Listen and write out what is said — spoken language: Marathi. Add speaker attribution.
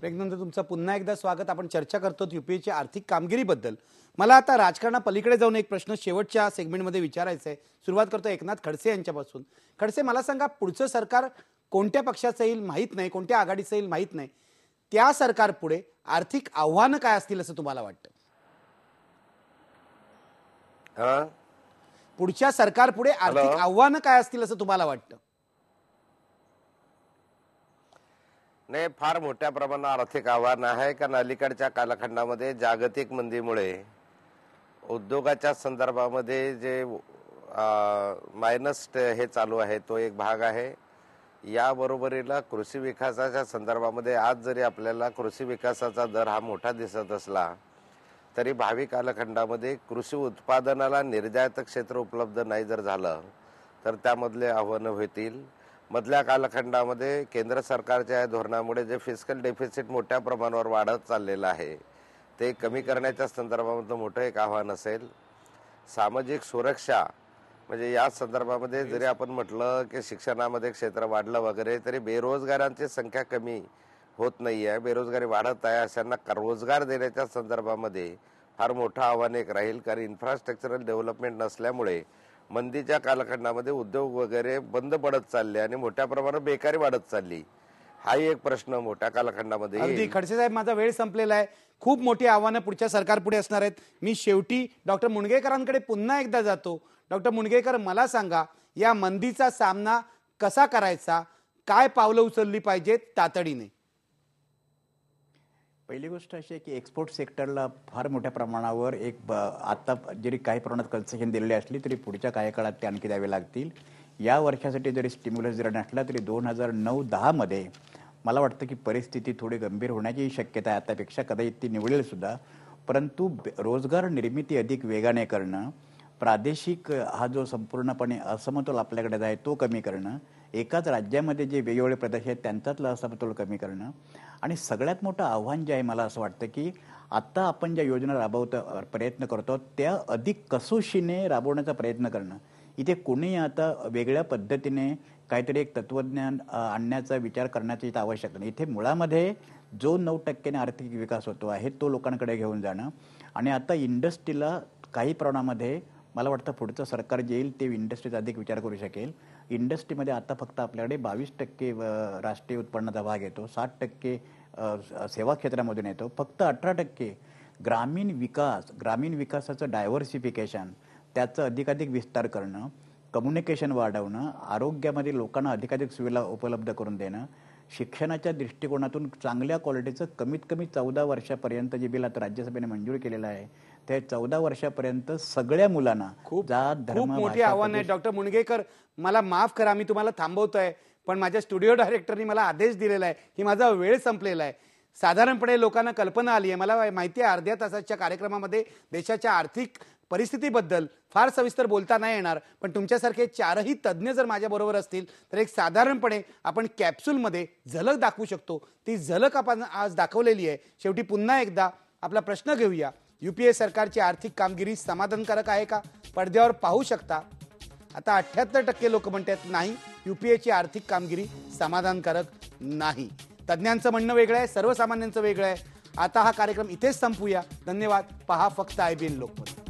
Speaker 1: ब्रेकनंतर तुमचं पुन्हा एकदा स्वागत। आपण चर्चा करतो यूपीएच्या आर्थिक कामगिरीबद्दल। मला आता राजकारणापलीकडे जाऊन एक प्रश्न शेवटच्या सेगमेंटमध्ये विचारायचा आहे। सुरुवात करतो एकनाथ खडसे यांच्यापासून। खडसे, मला सांगा, पुढचं सरकार कोणत्या पक्षाचं येईल माहित नाही, कोणत्या आघाडीचं येईल माहित नाही, त्या सरकार पुढे आर्थिक आव्हानं काय असतील असं तुम्हाला वाटतं? पुढच्या सरकार पुढे आर्थिक आव्हानं काय असतील असं तुम्हाला वाटतं?
Speaker 2: नाही, फार मोठ्या प्रमाणात आर्थिक आव्हान आहे, कारण अलीकडच्या कालखंडामध्ये जागतिक मंदीमुळे उद्योगाच्या संदर्भामध्ये जे मायनस हे चालू आहे तो एक भाग आहे। या बरोबरीला कृषी विकासाच्या संदर्भामध्ये आज जरी आपल्याला कृषी विकासाचा दर हा मोठा दिसत असला तरी भावी कालखंडामध्ये कृषी उत्पादनाला निर्यात क्षेत्र उपलब्ध नाही जर झालं तर त्यामधले आव्हानं होतील। मधल्या कालखंडामध्ये केंद्र सरकारच्या धोरणामुळे जे फिस्कल डेफिसिट मोठ्या प्रमाणावर वाढत चाललेलं आहे ते कमी करण्याच्या संदर्भामध्ये मोठं एक आव्हान असेल। सामाजिक सुरक्षा म्हणजे या संदर्भामध्ये जरी आपण म्हटलं की शिक्षणामध्ये क्षेत्र वाढलं वगैरे तरी बेरोजगारांची संख्या कमी होत नाही आहे, बेरोजगारी वाढत आहे। अशांना रोजगार देण्याच्या संदर्भामध्ये फार मोठं आव्हान एक राहील, कारण इन्फ्रास्ट्रक्चरल डेव्हलपमेंट नसल्यामुळे मंदीच्या कालखंडामध्ये उद्योग वगैरे बंद पडत चालले आणि मोठ्या प्रमाणात बेकारी वाढत चालली। हाही एक प्रश्न मोठ्या कालखंडामध्ये
Speaker 1: अगदी खडसे साहेब, माझा वेळ संपलेला आहे। खूप मोठी आव्हानं पुढच्या सरकारपुढे असणार आहेत। मी शेवटी डॉक्टर मुणगेकरांकडे पुन्हा एकदा जातो। डॉक्टर मुणगेकर, मला सांगा, या मंदीचा सामना कसा करायचा, काय पावलं उचलली पाहिजेत तातडीने?
Speaker 3: पहिली गोष्ट अशी आहे की एक्सपोर्ट सेक्टरला फार मोठ्या प्रमाणावर आता जरी काही प्रमाणात कन्सेशन दिलेली असली तरी पुढच्या काही काळात ते आणखी द्यावे लागतील। या वर्षासाठी जरी स्टिम्युलस जरी नसला तरी 2009-10 मध्ये मला वाटतं की परिस्थिती थोडी गंभीर होण्याची शक्यता आहे। आतापेक्षा कदाचित ती निवडेल सुद्धा, परंतु रोजगार निर्मिती अधिक वेगाने करणं, प्रादेशिक हा जो संपूर्णपणे असमतोल आपल्याकडे आहे तो कमी करणं, एकाच राज्यामध्ये जे वेगवेगळे प्रदेश आहेत त्यांच्यातला असमतोल कमी करणं, आणि सगळ्यात मोठं आव्हान जे आहे मला असं वाटतं की आत्ता आपण ज्या योजना राबवतो प्रयत्न करतो त्या अधिक कसोशीने राबवण्याचा प्रयत्न करणं। इथे कोणी आता वेगळ्या पद्धतीने काहीतरी एक तत्वज्ञान आणण्याचा विचार करण्याची इथं आवश्यकता नाही। इथे मुळामध्ये जो 9% आर्थिक विकास होतो आहे तो लोकांकडे घेऊन जाणं, आणि आता इंडस्ट्रीला काही प्रमाणामध्ये मला वाटतं पुढचं सरकार जे येईल ते इंडस्ट्रीचा अधिक विचार करू शकेल। इंडस्ट्रीमध्ये आता फक्त आपल्याकडे 22% राष्ट्रीय उत्पन्नाचा भाग येतो, 60% सेवा क्षेत्रामधून येतो, फक्त 18% ग्रामीण विकासाचं डायव्हर्सिफिकेशन, त्याचं अधिकाधिक विस्तार करणं, कम्युनिकेशन वाढवणं, आरोग्यामध्ये लोकांना अधिकाधिक सुविधा उपलब्ध करून देणं, शिक्षणाच्या दृष्टिकोनातून चांगल्या क्वालिटीचं कमीत कमी 14 वर्षापर्यंत जे बिल आता राज्यसभेने मंजूर केलेलं आहे ते 14 वर्षापर्यंत सगळ्या मुलांना जात धर्म
Speaker 1: मोठी आव्हान आहे। डॉक्टर मुणगेकर, मला माफ करा, मी तुम्हाला थांबवतोय, पण माझ्या स्टुडिओ डायरेक्टरनी मला आदेश दिलेला आहे की माझा वेळ संपलेला आहे। साधारणपणे लोकांना कल्पना आली आहे, मला माहिती आहे अर्ध्या तासाच्या कार्यक्रमामध्ये देशाच्या आर्थिक परिस्थितीबद्दल फार सविस्तर बोलता नाही येणार, पण तुमच्यासारखे चारही तज्ज्ञ जर माझ्याबरोबर असतील तर एक साधारणपणे आपण कॅप्सूलमध्ये झलक दाखवू शकतो। ती झलक आपण आज दाखवलेली आहे। शेवटी पुन्हा एकदा आपला प्रश्न घेऊया, यूपीए सरकारची आर्थिक कामगिरी समाधानकारक आहे का? पडद्यावर पाहू शकता, आता 78% लोक म्हणतात नाही, यूपीएची आर्थिक कामगिरी समाधानकारक नाही। तज्ज्ञांचं म्हणणं वेगळं आहे, सर्वसामान्यांचं वेगळं आहे। आता हा कार्यक्रम इथेच संपूया। धन्यवाद। पहा फक्त IBN लोकमत।